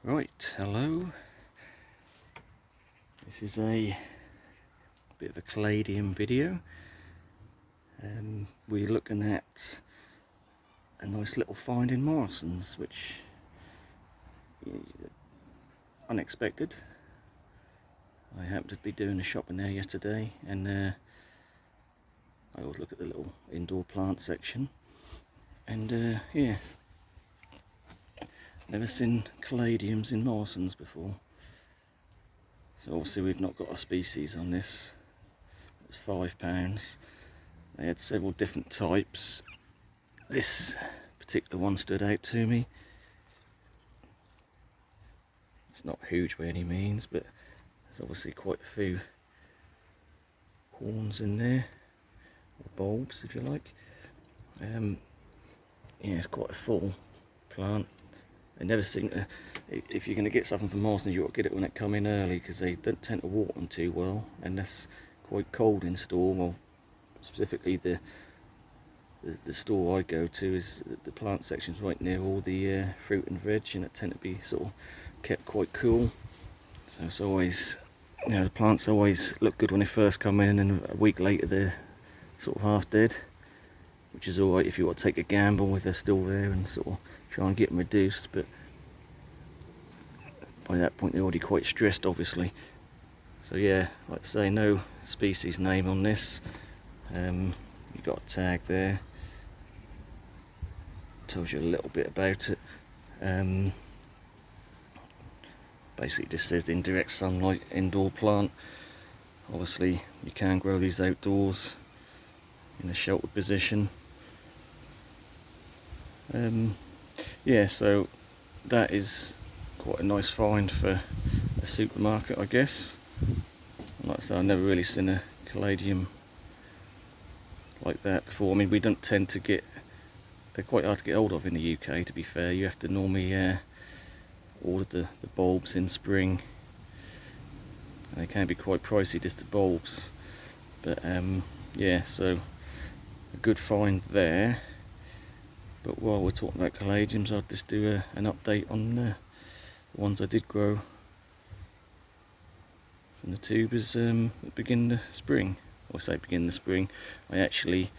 Right, hello. This is a bit of a Caladium video. We're looking at a nice little find in Morrisons, which unexpected. I happened to be doing a shopping there yesterday, and I always look at the little indoor plant section, and yeah, never seen Caladiums in Morrisons before. So obviously we've not got a species on this. It's £5. They had several different types. This particular one stood out to me. It's not huge by any means, but there's obviously quite a few corns in there, or bulbs if you like. Yeah, it's quite a full plant. They never seem to, if you're going to get something from Morrisons, you've got to get it when it come in early, because they don't tend to water them too well, and that's quite cold in store. Well, specifically the store I go to is the plant section's right near all the fruit and veg, and it tend to be sort of kept quite cool. So it's always, you know, the plants always look good when they first come in, and then a week later they're sort of half dead, which is alright if you want to take a gamble if they're still there and sort of try and get them reduced, but by that point they're already quite stressed, obviously. So yeah, like I say, no species name on this. You've got a tag there, tells you a little bit about it. Basically just says indirect sunlight indoor plant. Obviously you can grow these outdoors in a sheltered position. Yeah, so that is quite a nice find for a supermarket, I guess. Like I said, I've never really seen a Caladium like that before. I mean, we don't tend to get, they're quite hard to get hold of in the UK, to be fair. You have to normally order the bulbs in spring. They can be quite pricey, just the bulbs, but yeah, so a good find there. But while we're talking about Caladiums, I'll just do an update on the ones I did grow from the tubers at the beginning of spring. I say beginning of spring. I actually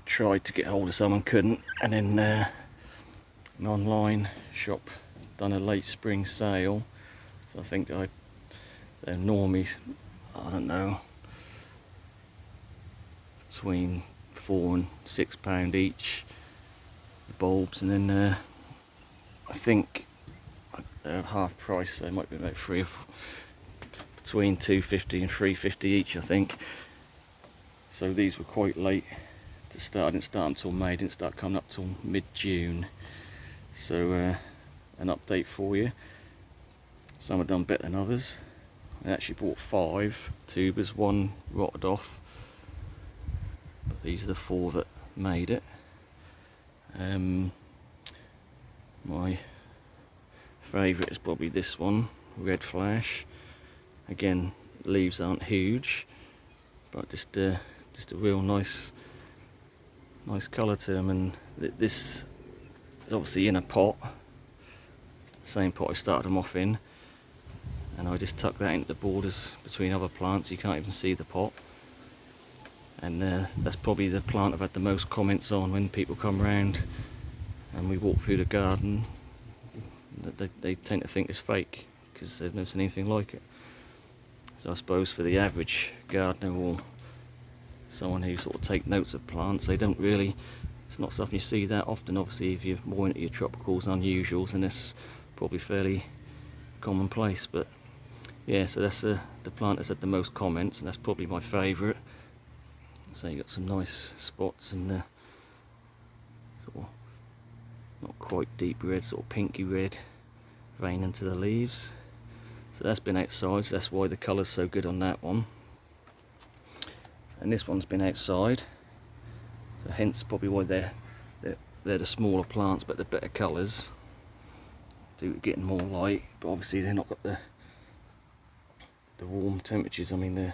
tried to get hold of some and couldn't, and then an online shop done a late spring sale. So I think they're normally, I don't know, between £4 and £6 each, the bulbs, and then I think they're half price, so they might be about between £2.50 and £3.50 each, I think. So these were quite late to start. I didn't start until May, didn't start coming up till mid-June. So an update for you. Some have done better than others. I actually bought 5 tubers, one rotted off, but these are the 4 that made it. My favourite is probably this one, Red Flash. Again, leaves aren't huge, but just a real nice colour to them. And this is obviously in a pot, same pot I started them off in, and I just tuck that into the borders between other plants. You can't even see the pot, and that's probably the plant I've had the most comments on when people come round and we walk through the garden. They tend to think it's fake because they've never seen anything like it. So I suppose for the average gardener or someone who sort of take notes of plants, they don't really, it's not something you see that often. Obviously if you're more into your tropicals and unusuals, then it's probably fairly commonplace. But yeah, so that's the plant that's had the most comments, and that's probably my favourite. So you got some nice spots in the sort of not quite deep red, sort of pinky red vein into the leaves. So that's been outside, so that's why the colour's so good on that one. And this one's been outside, so hence probably why they're the smaller plants, but the better colours, due to getting more light. But obviously they're not got the warm temperatures. I mean,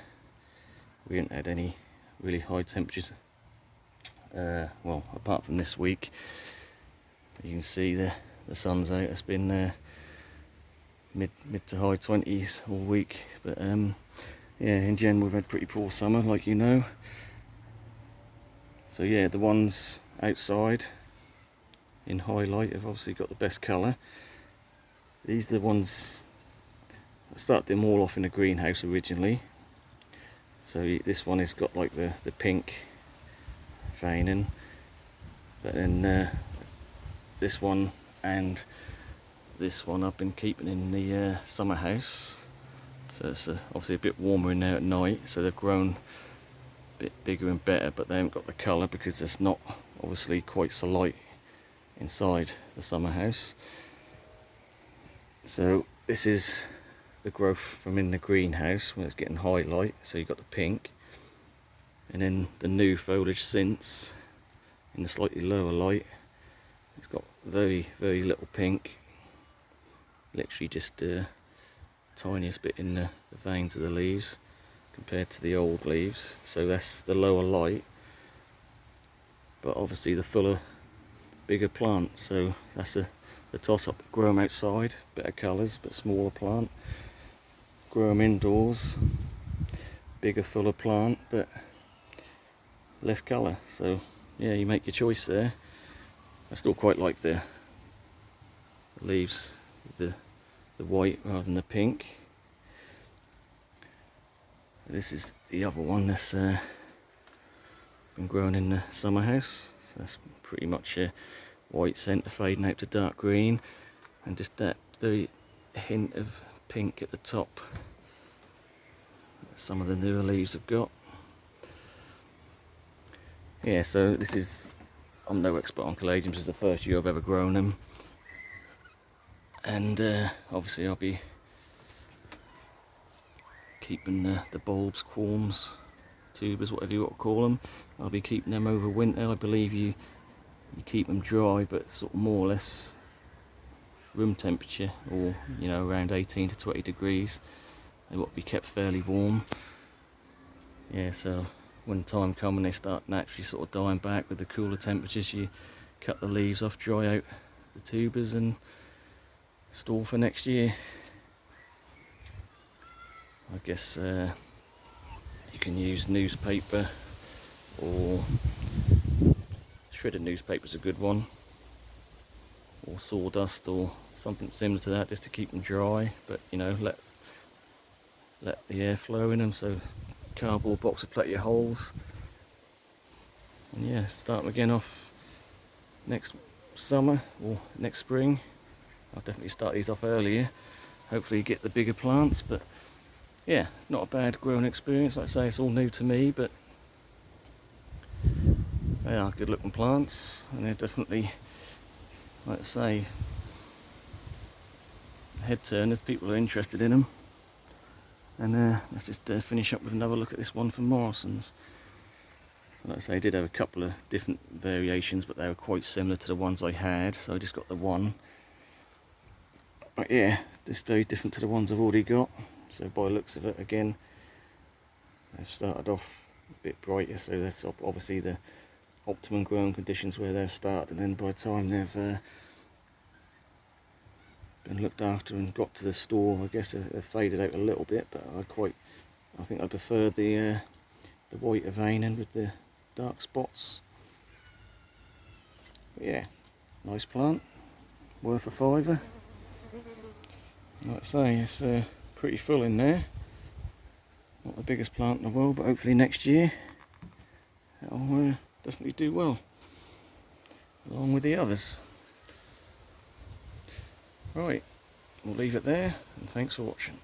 we haven't had any really high temperatures. Well, apart from this week, you can see the the sun's out. It's been mid to high 20s all week, but yeah, in general we've had pretty poor summer, like you know. So yeah, the ones outside in highlight have obviously got the best colour. These are the ones, I started them all off in a greenhouse originally. So this one has got like the pink veining, but then this one and this one I've been keeping in the summer house. So it's obviously a bit warmer in there at night, so they've grown a bit bigger and better, but they haven't got the colour because it's not obviously quite so light inside the summer house. So this is the growth from in the greenhouse when it's getting high light, so you've got the pink, and then the new foliage since in the slightly lower light, it's got very little pink, literally just tiniest bit in the veins of the leaves compared to the old leaves. So that's the lower light, but obviously the fuller, bigger plant. So that's the toss up. Grow them outside, better colours, but smaller plant. Grow them indoors, bigger, fuller plant, but less colour. So yeah, you make your choice there. I still quite like the leaves with the white rather than the pink. This is the other one that's been grown in the summer house. So that's pretty much a white centre fading out to dark green, and just that very hint of pink at the top that some of the newer leaves have got. Yeah, so this is, I'm no expert on caladiums, this is the first year I've ever grown them, and obviously I'll be keeping the bulbs, corms, tubers, whatever you want to call them, I'll be keeping them over winter. I believe you keep them dry, but sort of more or less room temperature, or you know, around 18 to 20 degrees. They want to be kept fairly warm. Yeah, so when time comes and they start naturally sort of dying back with the cooler temperatures, you cut the leaves off, dry out the tubers, and store for next year. I guess you can use newspaper, or shredded newspaper is a good one, or sawdust or something similar to that, just to keep them dry, but you know, let the air flow in them. So cardboard box with plenty of holes, and yeah, start them again off next summer or next spring. I'll definitely start these off earlier, hopefully get the bigger plants. But yeah, not a bad growing experience. Like I say, it's all new to me, but they are good looking plants, and they're definitely, like I say, head turners. People are interested in them. And let's just finish up with another look at this one from Morrisons. So like I say, I did have a couple of different variations, but they were quite similar to the ones I had, so I just got the one. But yeah, just very different to the ones I've already got. So by the looks of it, again, they've started off a bit brighter, so that's obviously the optimum growing conditions where they've started, and then by the time they've been looked after and got to the store, I guess they've faded out a little bit. But I think I prefer the white veining with the dark spots. But yeah, nice plant, worth a fiver. Like I say, it's pretty full in there. Not the biggest plant in the world, but hopefully next year it'll definitely do well, along with the others. Right, we'll leave it there, and thanks for watching.